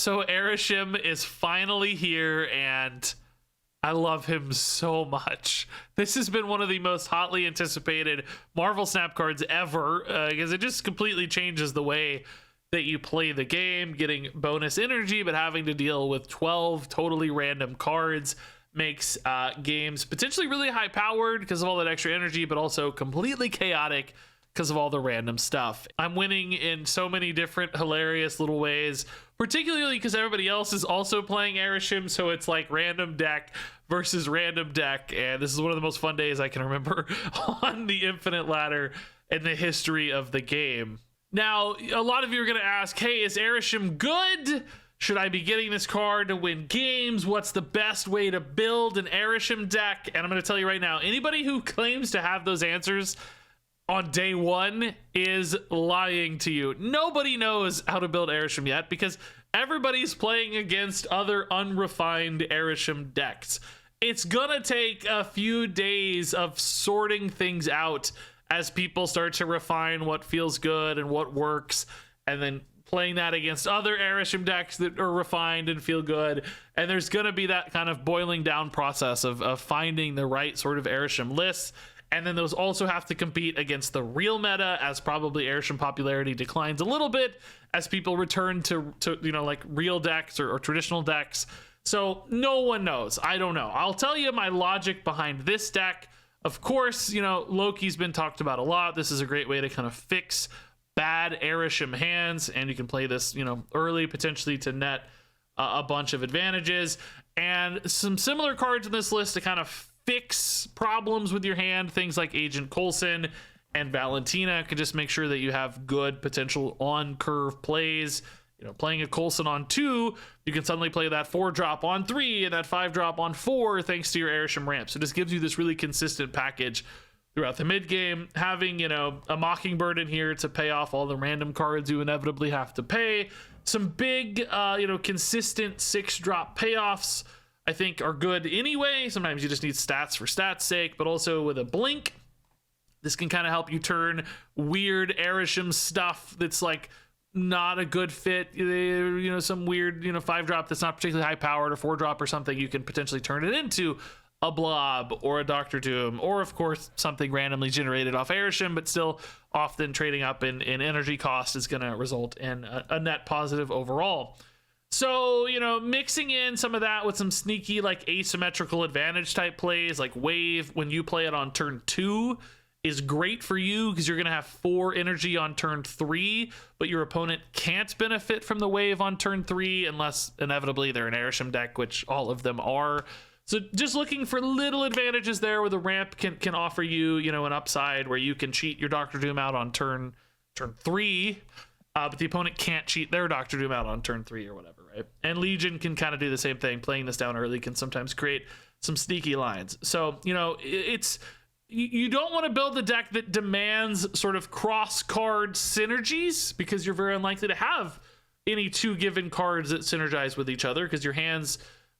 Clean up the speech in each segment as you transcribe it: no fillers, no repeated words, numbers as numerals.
So Arishem is finally here, and I love him so much. This has been one of the most hotly anticipated Marvel Snap cards ever, because it just completely changes the way that you play the game. Getting bonus energy, but having to deal with 12 totally random cards makes games potentially really high powered because of all that extra energy, but also completely chaotic because of all the random stuff. I'm winning in so many different hilarious little ways, particularly because everybody else is also playing Arishem, so it's like random deck versus random deck, and this is one of the most fun days I can remember on the Infinite Ladder in the history of the game. Now, a lot of you are going to ask, hey, is Arishem good? Should I be getting this card to win games? What's the best way to build an Arishem deck? And I'm going to tell you right now, anybody who claims to have those answers on day one is lying to you. Nobody knows how to build Arishem yet because everybody's playing against other unrefined Arishem decks. It's gonna take a few days of sorting things out as people start to refine what feels good and what works, and then playing that against other Arishem decks that are refined and feel good. And there's gonna be that kind of boiling down process of finding the right sort of Arishem lists. And then those also have to compete against the real meta, as probably Arishem popularity declines a little bit as people return to you know, like real decks or traditional decks. So no one knows. I don't know. I'll tell you my logic behind this deck. Of course, you know, Loki's been talked about a lot. This is a great way to kind of fix bad Arishem hands, and you can play this, you know, early potentially to net a bunch of advantages. And some similar cards in this list to kind of fix problems with your hand, things like Agent Coulson and Valentina can just make sure that you have good potential on curve plays. You know, playing a Coulson on 2, you can suddenly play that 4-drop on 3 and that 5-drop on 4 thanks to your Arishem ramp. So this gives you this really consistent package throughout the mid game. Having, you know, a Mockingbird in here to pay off all the random cards you inevitably have to pay. Some big, you know, consistent 6-drop payoffs I think are good anyway. Sometimes you just need stats for stats sake, but also with a blink, this can kind of help you turn weird Arishem stuff that's like not a good fit, you know, some weird, you know, 5-drop that's not particularly high powered, or 4-drop or something. You can potentially turn it into a Blob or a Doctor Doom, or of course something randomly generated off Arishem, but still often trading up in energy cost is going to result in a net positive overall. So, you know, mixing in some of that with some sneaky, like, asymmetrical advantage type plays, like Wave, when you play it on turn 2, is great for you because you're going to have 4 energy on turn 3, but your opponent can't benefit from the Wave on turn 3 unless inevitably they're an Arishem deck, which all of them are. So just looking for little advantages there where the ramp can offer you, you know, an upside where you can cheat your Doctor Doom out on turn 3, but the opponent can't cheat their Doctor Doom out on turn 3 or whatever, right? And Legion can kind of do the same thing. Playing this down early can sometimes create some sneaky lines. So, you know, you don't want to build a deck that demands sort of cross-card synergies, because you're very unlikely to have any 2 given cards that synergize with each other, because your hands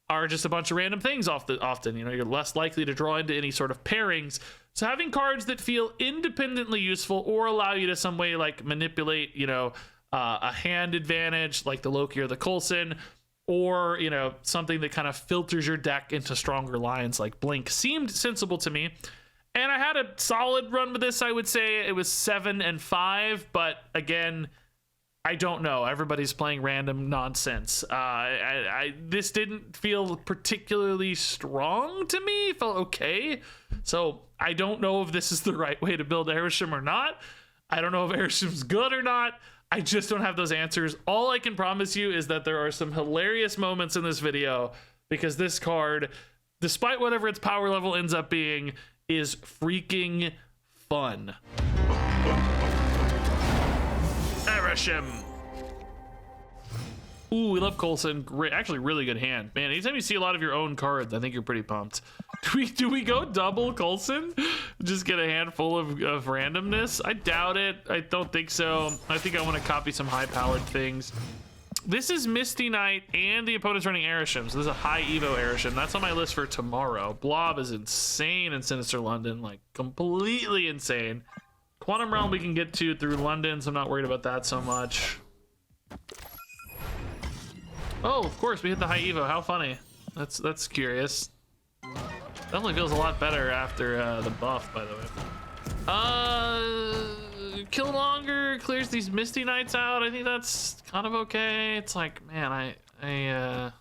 are just a bunch of random things often. You know, you're less likely to draw into any sort of pairings. So having cards that feel independently useful or allow you to some way like manipulate, you know, a hand advantage like the Loki or the Coulson, or, you know, something that kind of filters your deck into stronger lines like Blink seemed sensible to me. And I had a solid run with this. I would say it was 7 and 5, but again, I don't know. Everybody's playing random nonsense. This didn't feel particularly strong to me. It felt okay. So I don't know if this is the right way to build Arishem or not. I don't know if Arishem's good or not. I just don't have those answers. All I can promise you is that there are some hilarious moments in this video, because this card, despite whatever its power level ends up being, is freaking fun. Arishem. Ooh, we love Coulson. Great, actually, really good hand, man. Anytime you see a lot of your own cards, I think you're pretty pumped. Do we go double Coulson? Just get a handful of randomness? I doubt it. I don't think so. I think I want to copy some high-powered things. This is Misty Knight, and the opponent's running Arishem, so this is a high Evo Arishem. That's on my list for tomorrow. Blob is insane in Sinister London, like completely insane. Quantum Realm we can get to through London, so I'm not worried about that so much. Oh, of course, we hit the high Evo. How funny. That's curious. Definitely feels a lot better after the buff, by the way. Killmonger clears these Misty Knights out. I think that's kind of okay. It's like, man, I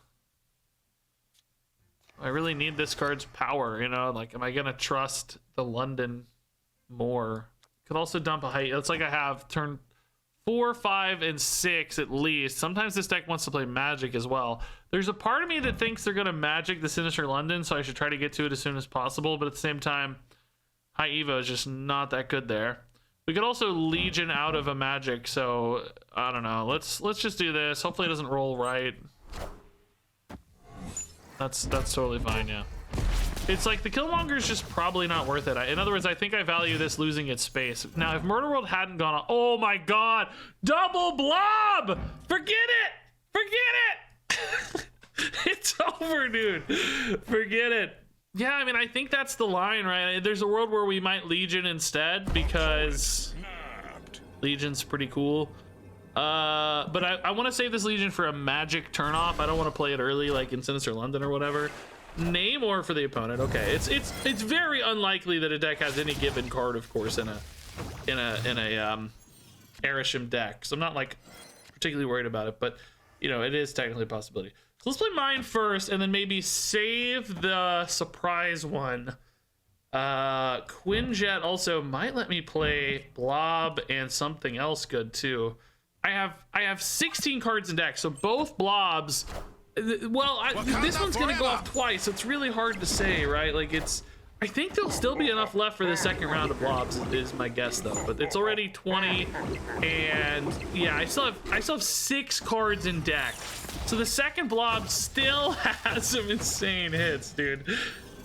really need this card's power, you know? Like, am I gonna trust the London more? Could also dump a height. It's like I have turn 4, 5, and 6 at least. Sometimes this deck wants to play Magic as well. There's a part of me that thinks they're gonna Magic the Sinister London, so I should try to get to it as soon as possible, but at the same time, high Evo is just not that good there. We could also Legion out of a Magic, so I don't know. Let's just do this. Hopefully it doesn't roll right. That's totally fine, yeah. It's like the Killmonger is just probably not worth it. In other words, I think I value this losing its space. Now, if Murder World hadn't gone on, oh my god, double blob! Forget it! Forget it! It's over, dude. Forget it. Yeah, I mean, I think that's the line, right? There's a world where we might Legion instead because Legion's pretty cool. But I want to save this Legion for a Magic turnoff. I don't want to play it early, like in Sinister London or whatever. Namor for the opponent. Okay, it's very unlikely that a deck has any given card, of course, in a Arishem deck. So I'm not like particularly worried about it, but you know, it is technically a possibility. So let's play mine first, and then maybe save the surprise one. Quinjet also might let me play Blob and something else good too. I have 16 cards in deck, so both Blobs. Well, this one's gonna go off twice, so it's really hard to say, right? Like I think there'll still be enough left for the second round of Blobs, is my guess though. But it's already 20, and yeah, I still have 6 cards in deck. So the second Blob still has some insane hits, dude.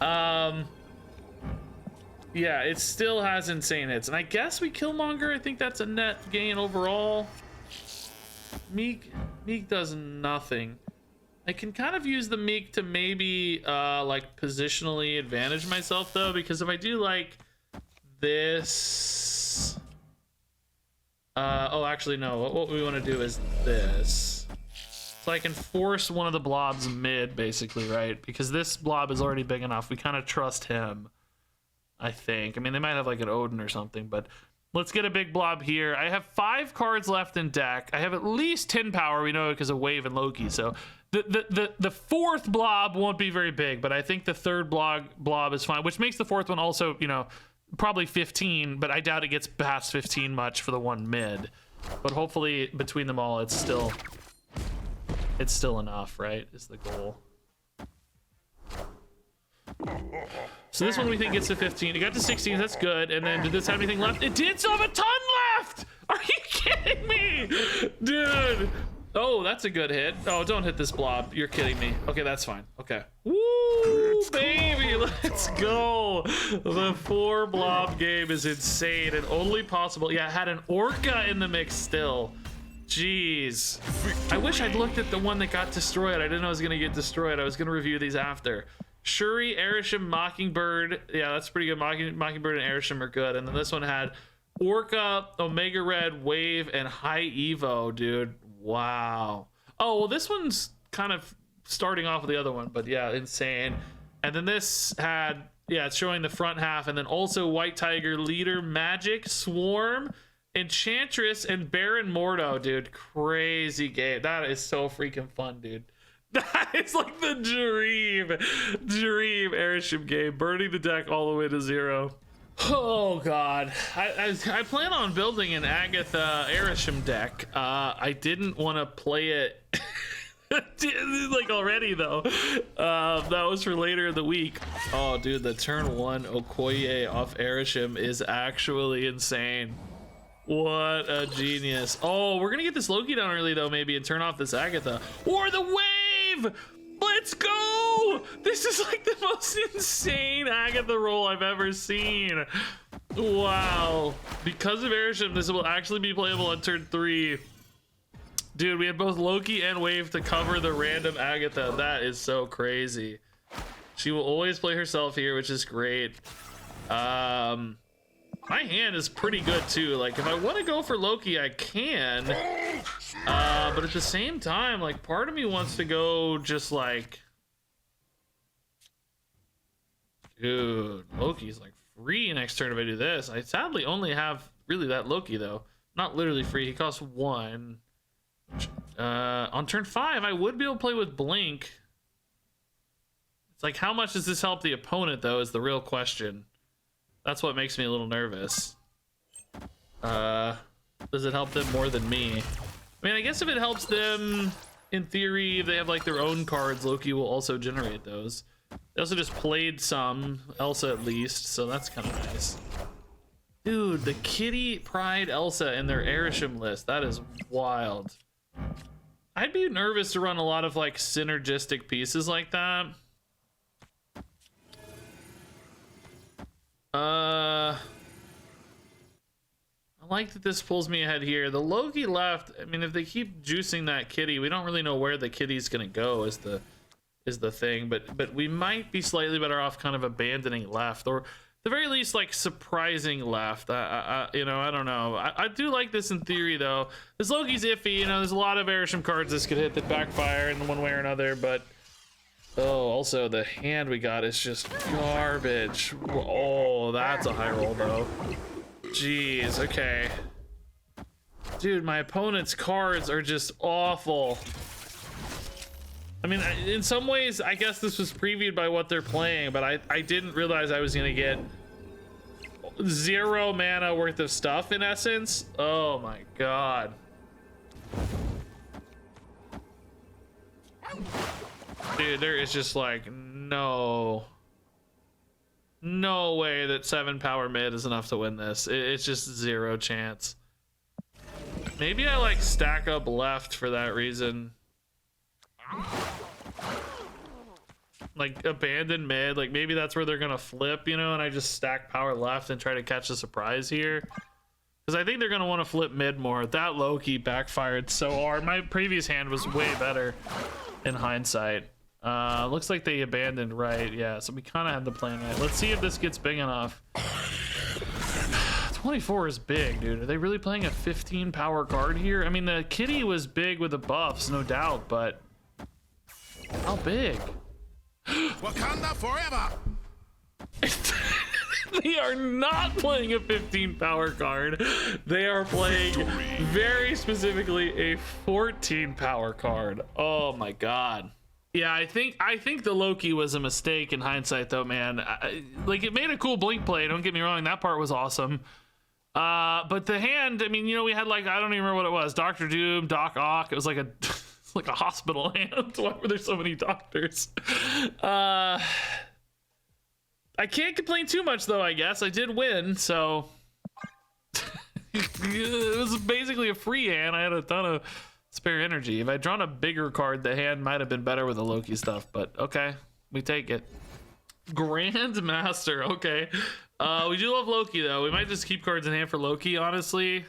Yeah, it still has insane hits, and I guess we Killmonger. I think that's a net gain overall. Meek does nothing. I can kind of use the Meek to maybe like positionally advantage myself though, because if I do like this, oh actually no, what we want to do is this, so I can force one of the Blobs mid basically, right? Because this Blob is already big enough. We kind of trust him, I think. I mean, they might have like an Odin or something, but let's get a big Blob here. I have 5 cards left in deck. I have at least 10 power. We know it because of Wave and Loki. So the fourth Blob won't be very big, but I think the third blob is fine, which makes the fourth one also, you know, probably 15, but I doubt it gets past 15 much for the one mid. But hopefully between them all, it's still enough, right? Is the goal. So this one we think gets to 15. It got to 16. That's good. And then did this have anything left? It did still have a ton left. Are you kidding me, dude? Oh, that's a good hit. Oh, don't hit this Blob. You're kidding me. Okay, that's fine. Okay. Woo, baby, let's go. The 4 Blob game is insane and only possible. Yeah, it had an Orca in the mix still. Jeez. I wish I'd looked at the one that got destroyed. I didn't know it was gonna get destroyed. I was gonna review these after. Shuri, Arishem, Mockingbird. Yeah, that's pretty good. Mockingbird and Arishem are good. And then this one had Orca, Omega Red, Wave, and High Evo, dude. Wow. Oh, well, this one's kind of starting off with the other one, but yeah, insane. And then this had, yeah, it's showing the front half, and then also White Tiger, Leader, Magic, Swarm, Enchantress, and Baron Mordo, dude. Crazy game. That is so freaking fun, dude. That is like the dream Arishem game, burning the deck all the way to 0. Oh god, I plan on building an Agatha Arishem deck. I didn't want to play it like already though. That was for later in the week. Oh dude, the turn 1 Okoye off Arishem is actually insane. What a genius. Oh, we're gonna get this Loki down early though, maybe, and turn off this Agatha or the Wave. Let's go! This is like the most insane Agatha roll I've ever seen. Wow. Because of Arishem, this will actually be playable on turn 3. Dude, we have both Loki and Wave to cover the random Agatha. That is so crazy. She will always play herself here, which is great. My hand is pretty good too. Like, if I want to go for Loki, I can. But at the same time, like, part of me wants to go just like... Dude, Loki's like free next turn if I do this. I sadly only have really that Loki though. Not literally free, he costs 1. On turn 5, I would be able to play with Blink. It's like, how much does this help the opponent though is the real question. That's what makes me a little nervous. Does it help them more than me? I mean, I guess if it helps them, in theory, if they have like their own cards, Loki will also generate those. They also just played some, Elsa at least, so that's kind of nice. Dude, the Kitty Pride Elsa in their Arishem list, that is wild. I'd be nervous to run a lot of like synergistic pieces like that. I like that this pulls me ahead here. The Loki left, I mean, if they keep juicing that Kitty, we don't really know where the Kitty's gonna go is the thing, but we might be slightly better off kind of abandoning left, or at the very least like surprising left. You know, I don't know. I do like this in theory though. This Loki's iffy, you know, there's a lot of Arishem cards this could hit that backfire in one way or another, but oh, also the hand we got is just garbage. Oh, that's a high roll though. Jeez, okay. Dude, my opponent's cards are just awful. I mean, in some ways, I guess this was previewed by what they're playing, but I didn't realize I was gonna get 0 mana worth of stuff in essence. Oh my god. Dude, there is just like no way that 7 power mid is enough to win this. It's just 0 chance. Maybe I like stack up left for that reason. Like abandon mid, like maybe that's where they're gonna flip, you know, and I just stack power left and try to catch a surprise here, because I think they're gonna want to flip mid more. That Loki backfired so hard. My previous hand was way better in hindsight. Looks like they abandoned right. Yeah, so we kind of had the plan right. Let's see if this gets big enough. 24 is big, dude. Are they really playing a 15 power card here? I mean, the Kitty was big with the buffs, no doubt, but how big? Wakanda forever. They are not playing a 15 power card. They are playing very specifically a 14 power card. Oh my god. Yeah, I think the Loki was a mistake in hindsight though, man. Like, it made a cool blink play, don't get me wrong, that part was awesome. But the hand, I mean, you know, we had like, I don't even remember what it was, Dr. Doom, Doc Ock. It was like a like a hospital hand. Why were there so many doctors? I can't complain too much though, I guess. I did win, so it was basically a free hand. I had a ton of spare energy. If I'd drawn a bigger card, the hand might have been better with the Loki stuff, but okay, we take it. Grandmaster, okay. We do love Loki though. We might just keep cards in hand for Loki, honestly.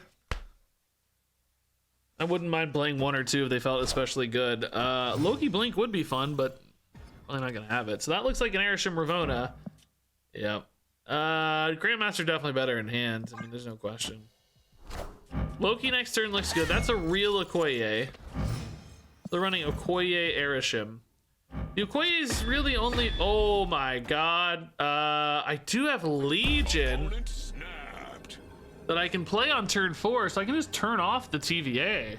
I wouldn't mind playing 1 or 2 if they felt especially good. Loki Blink would be fun, but I'm not gonna have it. So that looks like an Arishem Ravona. Yep. Grandmaster definitely better in hand. I mean, there's no question. Loki next turn looks good. That's a real Okoye. They're running Okoye Arishem. The Okoye is really only... Oh my god. I do have Legion that I can play on turn 4, so I can just turn off the TVA.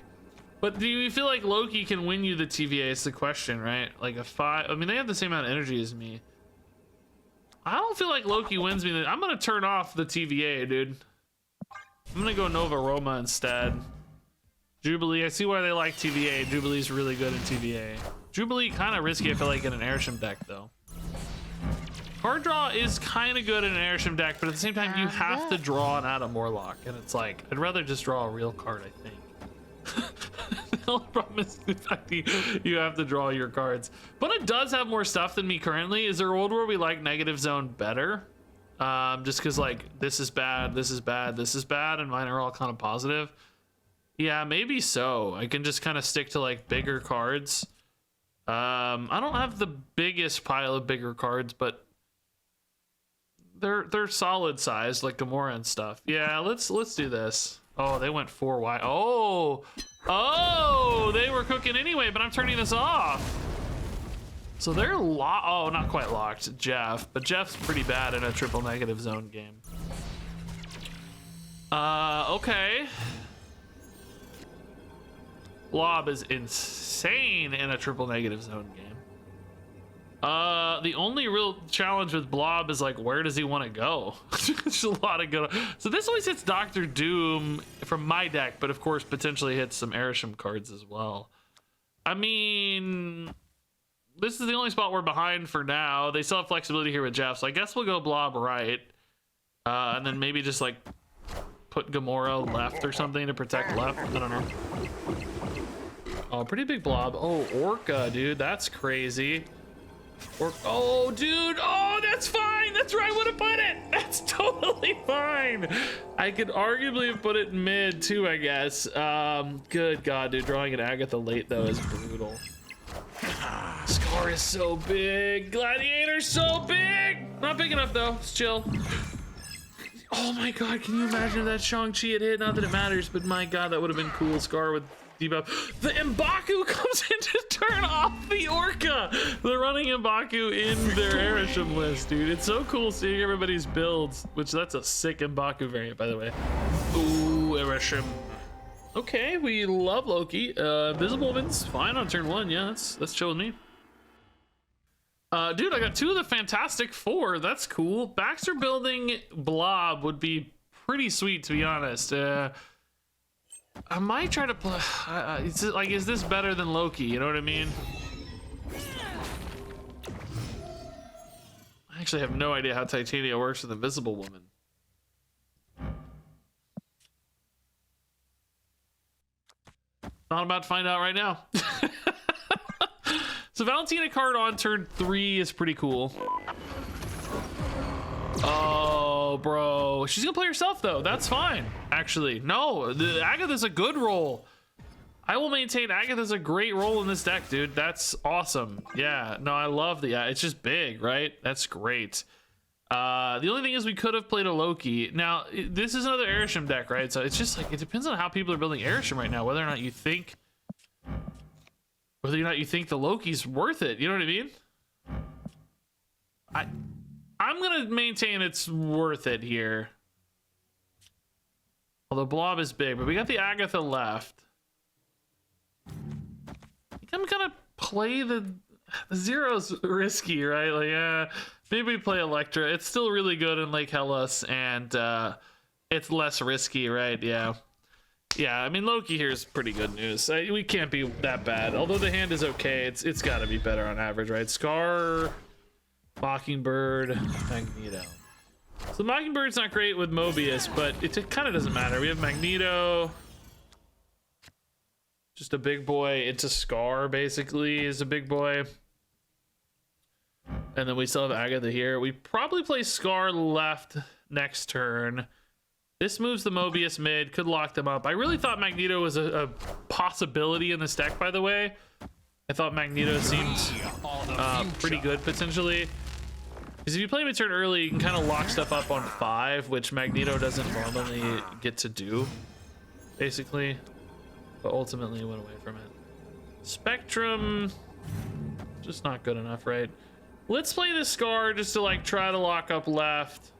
But do you feel like Loki can win you the TVA is the question, right? Like a 5... I mean, they have the same amount of energy as me. I don't feel like Loki wins me. I'm gonna turn off the TVA, dude. I'm gonna go Nova Roma instead. Jubilee, I see why they like TVA. Jubilee's really good in TVA. Jubilee kind of risky, I feel like, in an Arishem deck, though. Card draw is kind of good in an Arishem deck, but at the same time, you have to draw an Adam Warlock, and it's like, I'd rather just draw a real card, I think. The only problem is the fact that you have to draw your cards. But it does have more stuff than me currently. Is there a world where we like Negative Zone better? Just because, like, this is bad, this is bad, this is bad, and mine are all kind of positive. Yeah, maybe so. I can just kind of stick to, like, bigger cards. I don't have the biggest pile of bigger cards, but they're solid sized like Gamora and stuff. Yeah, let's do this. Oh, they went 4 wide. Oh, they were cooking anyway, but I'm turning this off. So they're locked. Oh, not quite locked, Jeff, but Jeff's pretty bad in a triple negative zone game. Okay. Blob is insane in a triple negative zone game. The only real challenge with Blob is like, where does he want to go? There's a lot of good. So this always hits Doctor Doom from my deck, but of course potentially hits some Arishem cards as well. I mean, this is the only spot we're behind for now. They still have flexibility here with Jeff, so I guess we'll go Blob right, and then maybe just like put Gamora left or something to protect left. I don't know. Oh, pretty big Blob. Oh, Orca, dude, that's crazy. Oh, dude. Oh, that's fine. That's where I would have put it. That's totally fine. I could arguably have put it mid too, I guess. Good God, dude. Drawing an Agatha late though is brutal. Scar is so big. Gladiator's so big. Not big enough though. It's chill. Oh my God, can you imagine if that Shang-Chi had hit? Not that it matters, but my God, that would have been cool. Scar with debuff. The M'Baku comes in to turn off the Orca. They're running M'Baku in their Arishem list, dude. It's so cool seeing everybody's builds, which that's a sick M'Baku variant, by the way. Ooh, Arishem. Okay, we love Loki. Visible Woman's fine on turn 1. Yeah, that's chill with me. Dude, I got 2 of the Fantastic Four. That's cool. Baxter building Blob would be pretty sweet, to be honest. I might try to play. Is this better than Loki? You know what I mean? I actually have no idea how Titania works with Invisible Woman. Not about to find out right now. So Valentina card on turn 3 is pretty cool. Oh, bro. She's gonna play herself though. That's fine. Actually, no. Agatha's a good role. I will maintain Agatha's a great role in this deck, dude. That's awesome. Yeah. No, I love the. It's just big, right? That's great. The only thing is we could have played a Loki. Now, this is another Arishem deck, right? So it's just like, it depends on how people are building Arishem right now, whether or not you think the Loki's worth it. You know what I mean? I'm gonna maintain it's worth it here. Although Blob is big, but we got the Agatha left. I think I'm gonna play the Zero's risky, right? Like, maybe we play Elektra. It's still really good in Lake Hellas, and it's less risky, right? Yeah. Yeah, I mean, Loki here is pretty good news. We can't be that bad. Although the hand is okay, it's got to be better on average, right? Scar, Mockingbird, Magneto. So Mockingbird's not great with Mobius, but it kind of doesn't matter. We have Magneto, just a big boy into Scar, basically, is a big boy. And then we still have Agatha here. We probably play Scar left next turn. This moves the Mobius mid, could lock them up. I really thought Magneto was a possibility in this deck, by the way. I thought Magneto seemed pretty good, potentially. Because if you play mid-turn early, you can kind of lock stuff up on 5, which Magneto doesn't normally get to do, basically. But ultimately went away from it. Spectrum, just not good enough, right? Let's play the Scar just to like try to lock up left.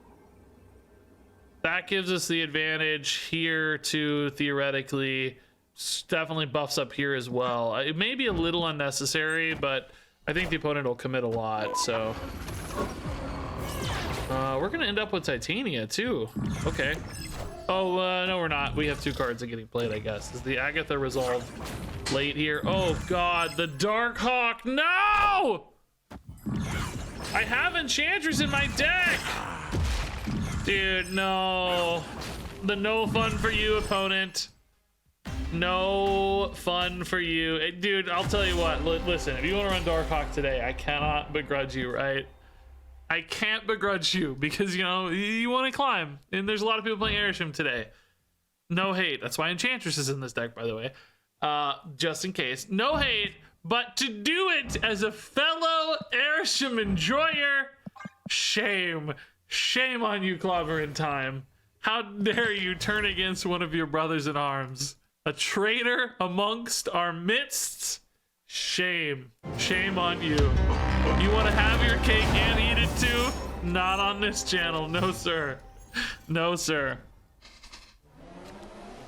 That gives us the advantage here too, theoretically. Definitely buffs up here as well. It may be a little unnecessary, but I think the opponent will commit a lot, so. We're gonna end up with Titania too. Okay. Oh, no we're not. We have 2 cards getting played, I guess. Is the Agatha resolved late here? Oh God, the Darkhawk, no! I have Enchantress in my deck! Dude, no. The no fun for you, opponent. No fun for you. Dude, I'll tell you what, listen, if you want to run Darkhawk today, I cannot begrudge you, right? I can't begrudge you because, you know, you want to climb. And there's a lot of people playing Arishem today. No hate. That's why Enchantress is in this deck, by the way. Just in case. No hate, but to do it as a fellow Arishem enjoyer, shame. Shame on you, Clobber in Time. How dare you turn against one of your brothers in arms? A traitor amongst our midst? Shame. Shame on you. You want to have your cake and eat it too? Not on this channel. No, sir. No, sir.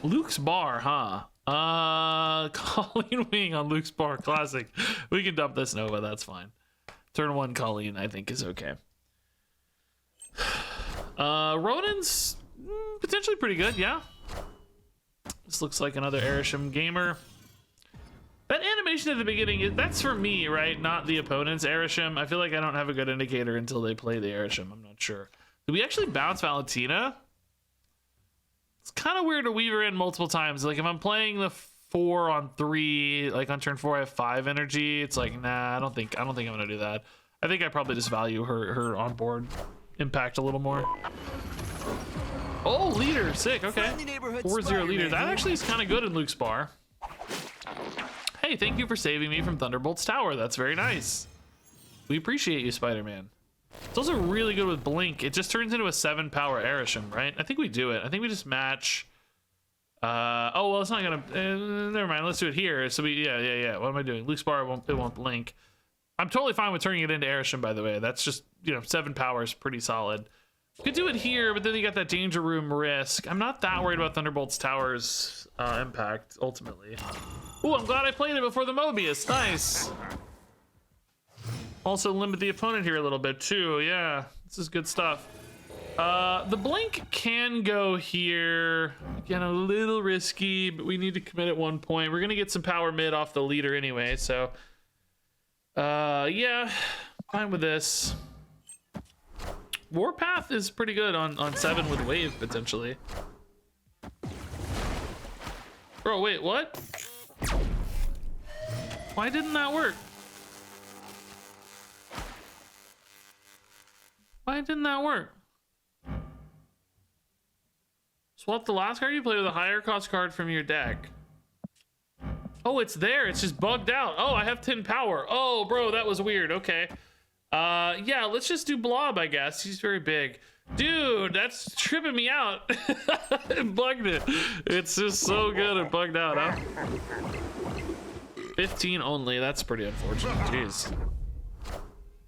Luke's Bar, huh? Colleen Wing on Luke's Bar. Classic. We can dump this Nova. That's fine. Turn 1 Colleen, I think, is okay. Ronan's potentially pretty good, yeah. This looks like another Arishem gamer. That animation at the beginning, that's for me, right? Not the opponent's Arishem. I feel like I don't have a good indicator until they play the Arishem. I'm not sure. Did we actually bounce Valentina? It's kind of weird to weave her in multiple times. Like if I'm playing the 4 on 3, like on turn 4 I have 5 energy. It's like, nah, I don't think I'm gonna do that. I think I probably just value her on board impact a little more. Oh, leader, sick, okay. 4-0 leader. That actually is kind of good in Luke's Bar. Hey, thank you for saving me from Thunderbolt's tower. That's very nice. We appreciate you, Spider-Man. It's also really good with Blink. It just turns into a 7 power Arishem, right? I think we do it. I think we just match. Oh, well, it's not gonna. Never mind. Let's do it here. So yeah. What am I doing? Luke's Bar, it won't Blink. I'm totally fine with turning it into Arishem, by the way. That's just, 7 power is pretty solid. You could do it here, but then you got that danger room risk. I'm not that worried about Thunderbolt's tower's impact, ultimately. Ooh, I'm glad I played it before the Mobius. Nice. Also limit the opponent here a little bit, too. Yeah, this is good stuff. The Blink can go here. Again, a little risky, but we need to commit at one point. We're going to get some power mid off the leader anyway, so... yeah, fine with this. Warpath is pretty good on 7 with wave, potentially. Bro, wait, what? Why didn't that work? Why didn't that work? Swap the last card you play with a higher cost card from your deck. Oh, it's there. It's just bugged out. Oh, I have 10 power. Oh, bro, that was weird. Okay. Yeah, let's just do Blob, I guess. He's very big. Dude, that's tripping me out. It bugged it. It's just so good it bugged out, huh? 15 only. That's pretty unfortunate. Jeez.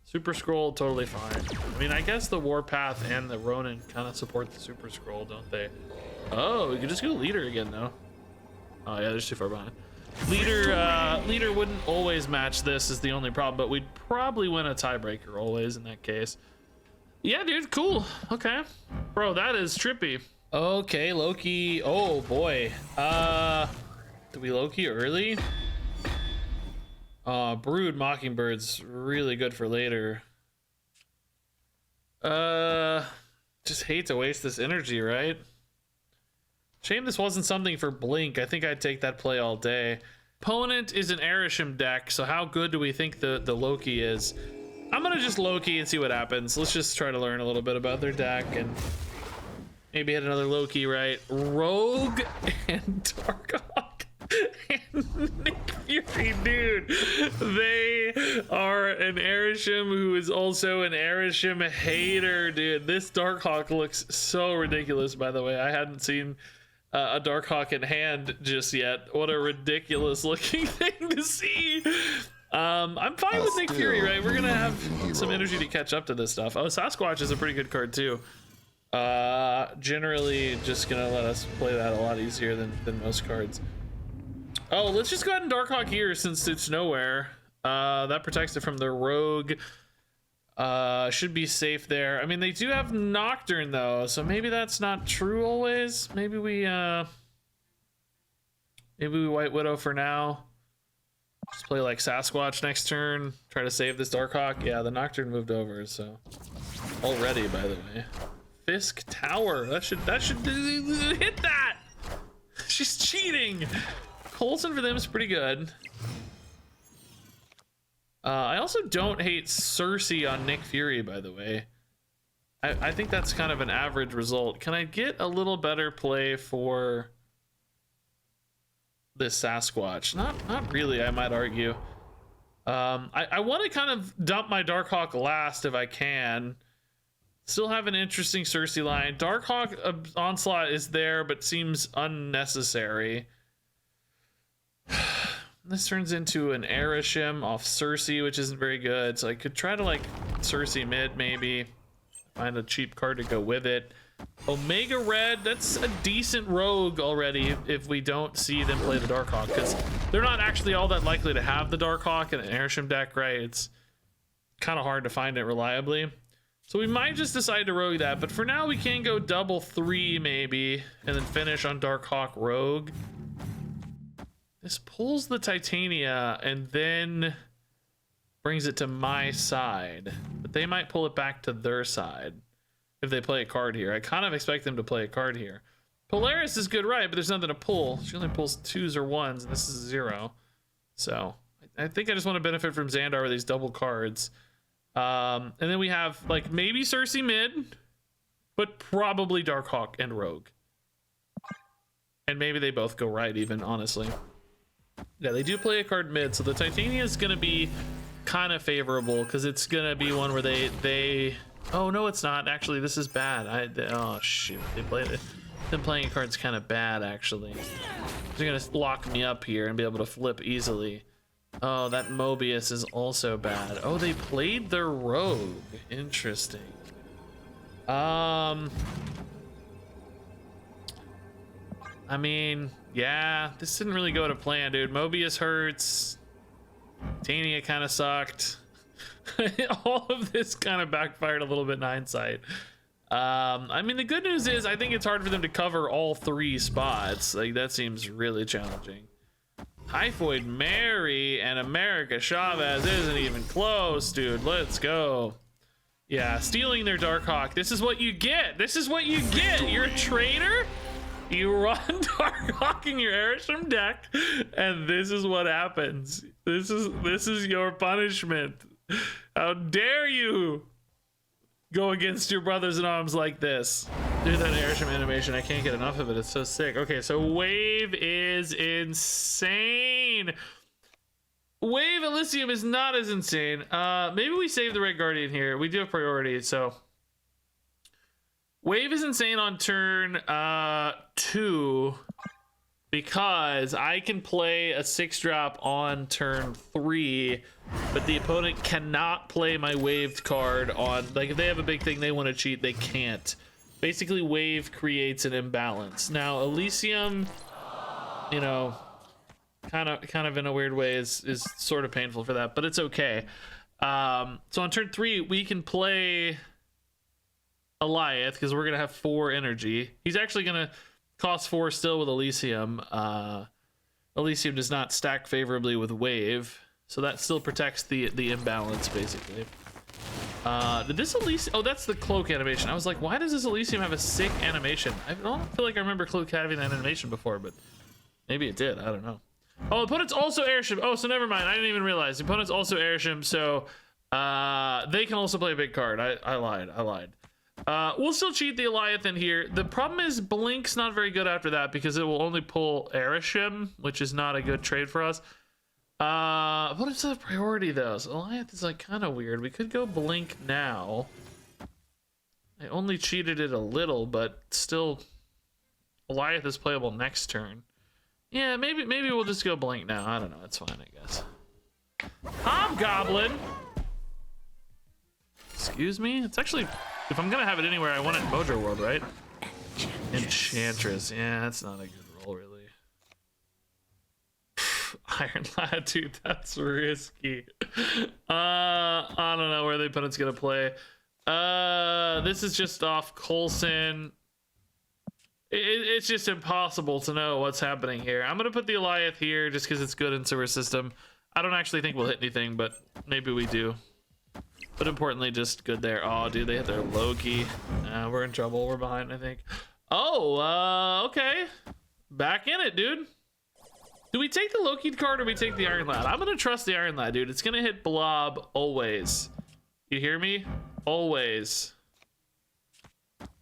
Super Scroll, totally fine. I mean, I guess the Warpath and the Ronin kind of support the Super Scroll, don't they? Oh, we could just go leader again, though. Oh, yeah, they're too far behind. Leader wouldn't always match this is the only problem, but we'd probably win a tiebreaker always in that case. Yeah, dude, cool. Okay. Bro, that is trippy. Okay, Loki. Oh, boy. Did we Loki early? Brood Mockingbird's really good for later. Just hate to waste this energy, right? Shame this wasn't something for Blink. I think I'd take that play all day. Opponent is an Arishem deck, so how good do we think the Loki is? I'm gonna just Loki and see what happens. Let's just try to learn a little bit about their deck and maybe hit another Loki, right? Rogue and Darkhawk and Nick Fury, dude. They are an Arishem who is also an Arishem hater, dude. This Darkhawk looks so ridiculous, by the way. I hadn't seen a Darkhawk in hand just yet. What a ridiculous looking thing to see. I'm fine with Nick Fury, right? We're gonna have some energy to catch up to this stuff. Oh, Sasquatch is a pretty good card too. Generally just gonna let us play that a lot easier than most cards. Oh, let's just go ahead and Darkhawk here since it's nowhere. That protects it from the rogue. Should be safe there. I mean, they do have Nocturne though, so maybe that's not true always. Maybe we White Widow for now. Just play like Sasquatch next turn. Try to save this Darkhawk. Yeah, the Nocturne moved over, so already, by the way. Fisk Tower. That should hit that. She's cheating. Coulson for them is pretty good. I also don't hate Cersei on Nick Fury, by the way. I think that's kind of an average result. Can I get a little better play for this Sasquatch? Not really, I might argue. I want to kind of dump my Darkhawk last if I can. Still have an interesting Cersei line. Darkhawk Onslaught is there, but seems unnecessary. This turns into an Arishem off Cersei, which isn't very good. So I could try to like Cersei mid, maybe. Find a cheap card to go with it. Omega Red, that's a decent rogue already if we don't see them play the Darkhawk, because they're not actually all that likely to have the Darkhawk in an Arishem deck, right? It's kind of hard to find it reliably. So we might just decide to rogue that, but for now we can go double 3 maybe, and then finish on Darkhawk Rogue. This pulls the Titania and then brings it to my side, but they might pull it back to their side if they play a card here. I kind of expect them to play a card here. Polaris is good, right? But there's nothing to pull. She only pulls 2s or 1s, and this is 0. So I think I just want to benefit from Xandar with these double cards. And then we have like maybe Cersei mid, but probably Darkhawk and Rogue. And maybe they both go right even, honestly. Yeah, they do play a card mid, so the Titania is going to be kind of favorable because it's going to be one where they oh no, it's not. Actually, this is bad. Oh shoot, they played it. Them playing a card's kind of bad, actually. They're going to lock me up here and be able to flip easily. Oh, that Mobius is also bad. Oh, they played their Rogue. Interesting. I mean, yeah, this didn't really go to plan, dude. Mobius hurts. Tania kind of sucked. All of this kind of backfired a little bit in hindsight. I mean, the good news is I think it's hard for them to cover all 3 spots. Like, that seems really challenging. Typhoid Mary and America Chavez isn't even close, dude. Let's go. Yeah, stealing their Darkhawk. This is what you get. This is what you get. You're a traitor. You run Darkhawk in your Arishem deck, and this is what happens. This is your punishment. How dare you go against your brothers in arms like this? Dude, that Arishem animation, I can't get enough of it. It's so sick. Okay, so Wave is insane. Wave Elysium is not as insane. Maybe we save the Red Guardian here. We do have priority, so Wave is insane on turn 2 because I can play a 6-drop on turn 3, but the opponent cannot play my waved card on, like, if they have a big thing they want to cheat, they can't. Basically, Wave creates an imbalance. Now, Elysium, you know, kind of in a weird way is sort of painful for that, but it's okay. So on turn 3, we can play Eliath because we're gonna have 4 energy. He's actually gonna cost 4 still with Elysium. Elysium does not stack favorably with Wave, so that still protects the imbalance basically. Did this Elysium? Oh, that's the cloak animation. I was like, why does this Elysium have a sick animation? I don't feel like I remember cloak having that animation before, but maybe it did. I don't know. Oh, opponent's also Airship. Oh, so never mind. I didn't even realize the opponent's also Airship, so they can also play a big card. I lied. We'll still cheat the Eliath in here. The problem is Blink's not very good after that because it will only pull Arishem, which is not a good trade for us. What is the priority though? So Eliath is like kind of weird. We could go Blink now. I only cheated it a little, but still Eliath is playable next turn. Yeah, maybe we'll just go Blink now. I don't know. It's fine, I guess. Hobgoblin. Excuse me? It's actually, if I'm gonna have it anywhere, I want it in Mojo World, right? Enchantress. Yeah, that's not a good roll, really. Iron Lad, dude, that's risky. I don't know where the opponent's gonna play. This is just off Coulson. It's just impossible to know what's happening here. I'm gonna put the Eliath here just because it's good in Sewer System. I don't actually think we'll hit anything, but maybe we do. But importantly, just good there. Oh, dude, they hit their Loki. We're in trouble. We're behind, I think. Oh, okay. Back in it, dude. Do we take the Loki card or we take the Iron Lad? I'm gonna trust the Iron Lad, dude. It's gonna hit Blob always. You hear me? Always.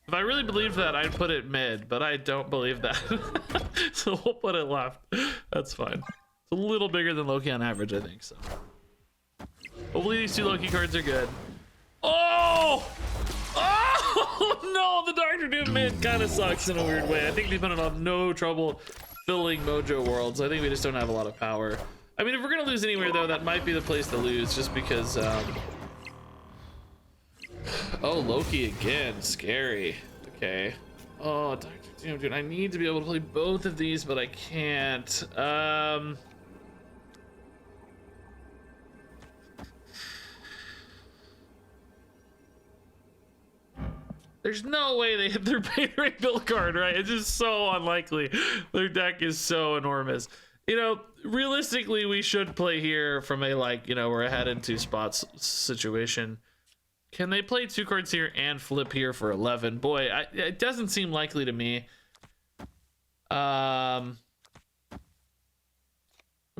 If I really believed that, I'd put it mid, but I don't believe that. So we'll put it left. That's fine. It's a little bigger than Loki on average, I think, so. Hopefully these 2 Loki cards are good. Oh! Oh! Oh no, the Doctor Doom mid kind of sucks in a weird way. I think they've been on no trouble filling Mojo Worlds. I think we just don't have a lot of power. I mean, if we're gonna lose anywhere though, that might be the place to lose, just because. Oh, Loki again, scary. Okay. Oh, Doctor Doom, dude, I need to be able to play both of these, but I can't. There's no way they hit their Beta build card, right? It's just so unlikely. Their deck is so enormous. You know, realistically, we should play here from a, like, you know, we're ahead in 2 spots situation. Can they play 2 cards here and flip here for 11? Boy, it doesn't seem likely to me. I'm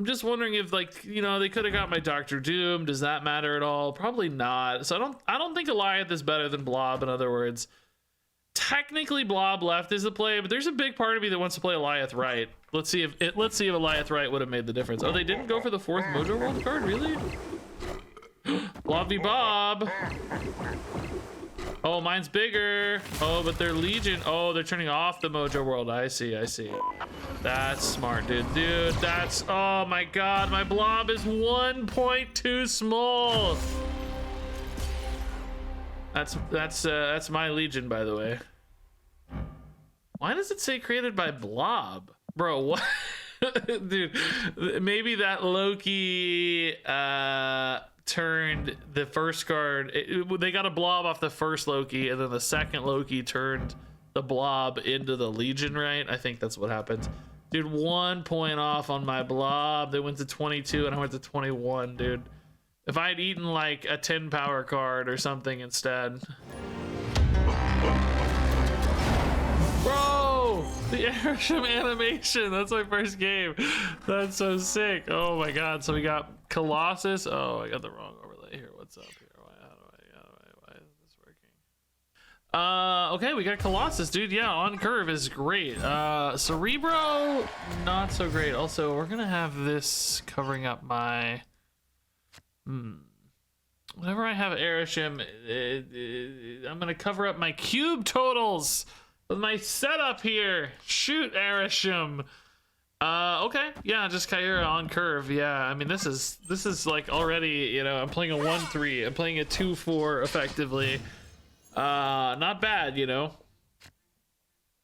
just wondering if, like, you know, they could have got my Doctor Doom. Does that matter at all? Probably not. So I don't think Goliath is better than Blob, in other words. Technically Blob left is the play, but there's a big part of me that wants to play Goliath right. Let's see if Goliath right would have made the difference. Oh, they didn't go for the 4th Mojo World card, really? Blob v Bob. Oh, mine's bigger. Oh, but they're Legion. Oh, they're turning off the Mojo World. I see. That's smart, dude. That's, oh my god, my Blob is 1.2 small. That's my Legion, by the way. Why does it say created by Blob? Bro, what? Dude, maybe that Loki turned the first card. They got a Blob off the first Loki, and then the second Loki turned the Blob into the Legion, right? I think that's what happened. Dude, 1 point off on my Blob. They went to 22 and I went to 21, dude. If I'd eaten like a 10 power card or something instead. Bro, the Arishem animation. That's my first game. That's so sick. Oh my god. So we got Colossus. Oh, I got the wrong overlay here. What's up here? Why isn't this working? Okay, we got Colossus, dude. Yeah, on curve is great. Cerebro, not so great. Also, we're gonna have this covering up my whenever I have Arishem, I'm gonna cover up my cube totals with my setup here. Shoot, Arishem. Okay, yeah, just Kyra on curve. Yeah, I mean, this is like already, you know, I'm playing a 1-3. I'm playing a 2-4 effectively. Not bad, you know.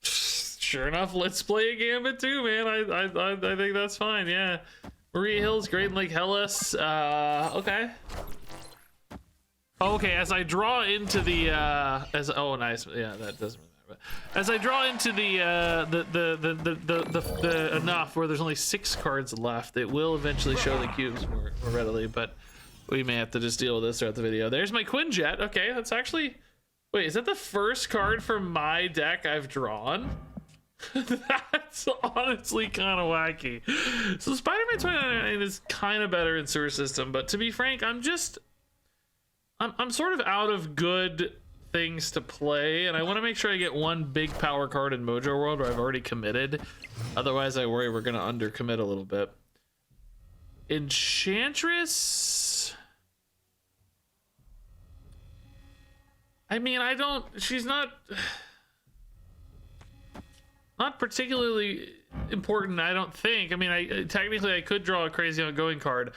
Sure enough, let's play a Gambit too, man. I think that's fine. Yeah. Maria Hills, Great Lake Hellas. Okay. Okay, as I draw into the oh nice, yeah, that doesn't really matter. But as I draw into the enough where there's only 6 cards left, it will eventually show the cubes more readily, but we may have to just deal with this throughout the video. There's my Quinjet. Okay, that's actually, wait, is that the first card from my deck I've drawn? That's honestly kind of wacky. So Spider-Man 2099 is kind of better in Sewer System, but to be frank, I'm sort of out of good things to play, and I want to make sure I get one big power card in Mojo World where I've already committed. Otherwise, I worry we're gonna undercommit a little bit. Enchantress. I mean, she's not particularly important, I don't think. I mean, technically I could draw a crazy outgoing card.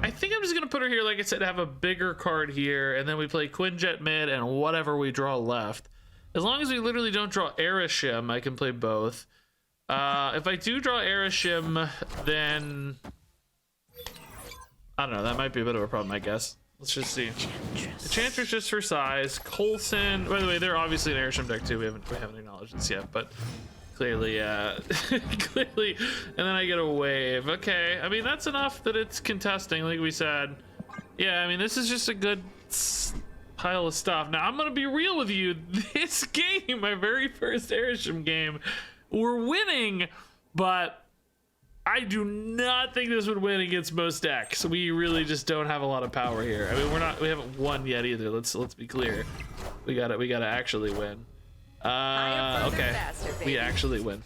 I think I'm just gonna put her here, like I said, have a bigger card here, and then we play Quinjet mid and whatever we draw left. As long as we literally don't draw Arishem, I can play both. If I do draw Arishem, then I don't know, that might be a bit of a problem, I guess. Let's just see. Enchantress just for size. Coulson, by the way, they're obviously an Arishem deck too. We haven't acknowledged this yet, but clearly, clearly. And then I get a wave. Okay, I mean, that's enough that it's contesting, like we said. Yeah, I mean, this is just a good pile of stuff. Now, I'm gonna be real with you. This game, my very first Arishem game, we're winning, but I do not think this would win against most decks. We really just don't have a lot of power here. I mean, we haven't won yet either. Let's be clear. We gotta actually win. Okay, we actually win.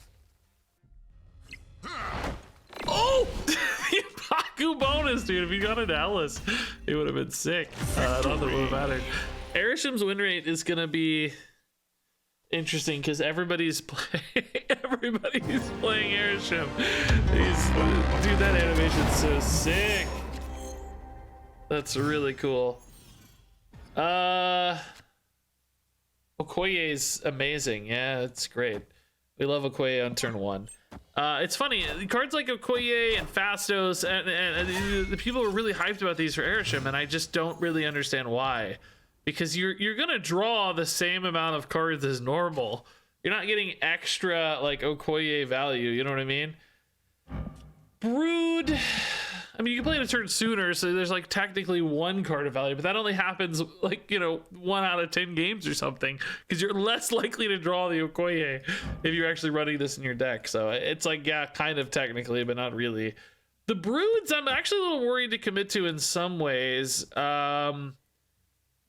Oh, the Baku bonus, dude. If you got an Alice, it would have been sick. I don't know what mattered. Arishem's win rate is gonna be interesting because everybody's playing Arishem. Dude, that animation's so sick. That's really cool. Okoye's amazing. Yeah, it's great. We love Okoye on turn 1. It's funny, cards like Okoye and Fastos and the people are really hyped about these for Arishem, and I just don't really understand why. Because you're gonna draw the same amount of cards as normal. You're not getting extra like Okoye value, you know what I mean? Brood, I mean, you can play it a turn sooner, so there's like technically 1 card of value, but that only happens like, you know, 1 out of 10 games or something, because you're less likely to draw the Okoye if you're actually running this in your deck. So it's like, yeah, kind of technically, but not really. The Broods, I'm actually a little worried to commit to in some ways.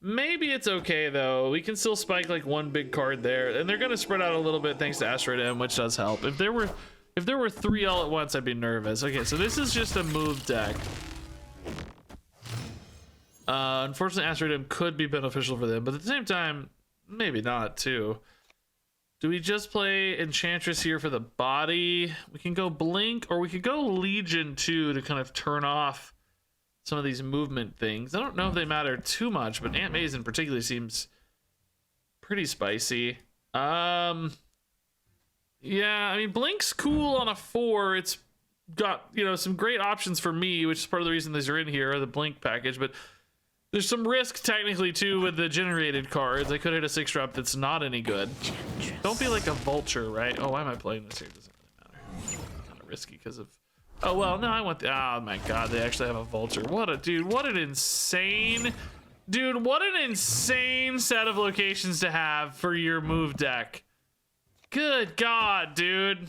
Maybe it's okay though. We can still spike like 1 big card there, and they're gonna spread out a little bit thanks to Asteroid M, which does help. If there were 3 all at once, I'd be nervous. Okay, so this is just a move deck. Unfortunately, Asteroid M could be beneficial for them, but at the same time, maybe not too. Do we just play Enchantress here for the body? We can go Blink, or we could go Legion too to kind of turn off some of these movement things. I don't know if they matter too much, but Aunt May's in particular seems pretty spicy. Yeah, I mean, Blink's cool on a 4. It's got, you know, some great options for me, which is part of the reason these are in here, the Blink package, but there's some risk technically too with the generated cards. I could hit a 6-drop that's not any good. Don't be like a vulture, right? Oh, why am I playing this here? It doesn't really matter. Kind of risky because of... Oh, well, no, I want the... Oh, my God, they actually have a vulture. What a... Dude, what an insane... Dude, what an insane set of locations to have for your move deck. Good God, dude.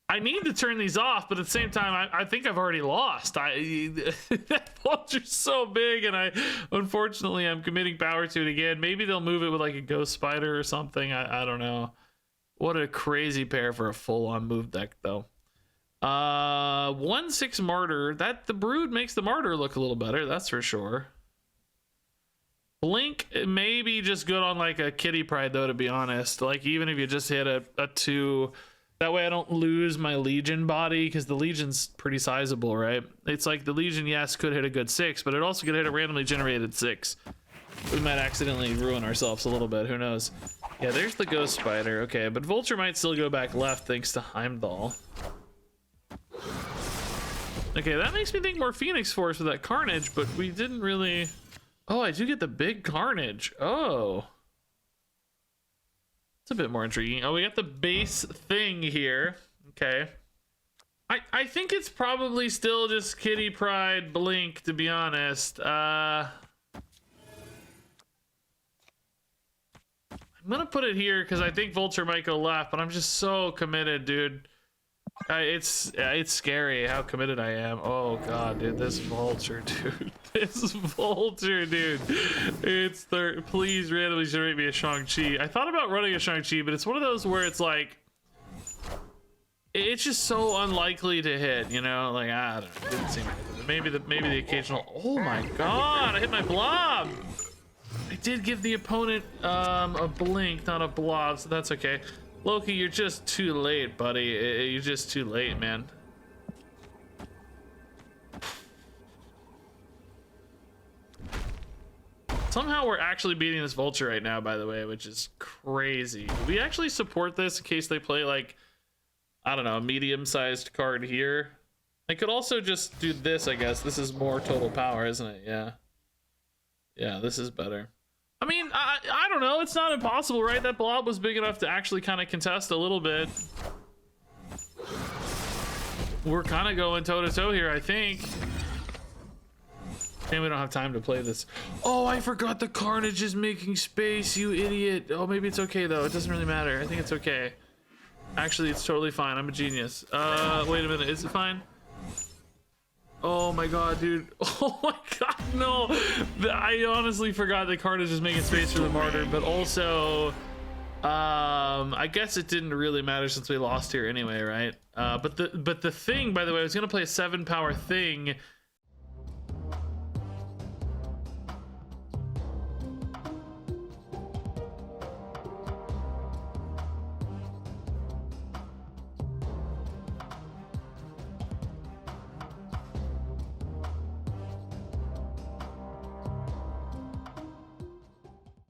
I need to turn these off, but at the same time, I think I've already lost. That vulture's so big, and unfortunately, I'm committing power to it again. Maybe they'll move it with like a ghost spider or something. I don't know. What a crazy pair for a full-on move deck, though. 1/6 martyr. The Brood makes the martyr look a little better, that's for sure. Blink maybe just good on like a Kitty Pride though, to be honest. Like even if you just hit a 2, that way I don't lose my Legion body, because the Legion's pretty sizable, right? It's like the Legion, yes, could hit a good 6, but it also could hit a randomly generated 6. We might accidentally ruin ourselves a little bit, who knows? Yeah, there's the Ghost Spider. Okay, but Vulture might still go back left thanks to Heimdall. Okay, that makes me think more Phoenix Force with that Carnage, but we didn't really... Oh, I do get the big Carnage. Oh. It's a bit more intriguing. Oh, we got the base thing here. Okay. I think it's probably still just Kitty Pride Blink, to be honest. I'm gonna put it here because I think Vulture might go left, but I'm just so committed, dude. It's scary how committed I am. Oh God, dude, this Vulture, dude. This Vulture, dude. It's please randomly generate me a Shang-Chi. I thought about running a Shang-Chi, but it's one of those where it's like, it's just so unlikely to hit, you know? Like, I don't know. It didn't seem like it. Maybe the occasional. Oh my God, I hit my blob. I did give the opponent a blink, not a blob, so that's okay. Loki, you're just too late, buddy. You're just too late, man. Somehow we're actually beating this Vulture right now, by the way, which is crazy. Do we actually support this in case they play, like, I don't know, a medium-sized card here? I could also just do this, I guess. This is more total power, isn't it? Yeah. Yeah, this is better. I mean, I don't know. It's not impossible, right? That blob was big enough to actually kind of contest a little bit. We're kind of going toe-to-toe here, I think. And we don't have time to play this. Oh, I forgot the Carnage is making space, you idiot. Oh, maybe it's okay, though. It doesn't really matter. I think it's okay. Actually, it's totally fine. I'm a genius. Wait a minute. Is it fine? Oh my God, dude. Oh my God, no. I honestly forgot that Carnage is making space for the Martyr, but also, I guess it didn't really matter since we lost here anyway, right? But the thing, by the way, I was gonna play a 7-power thing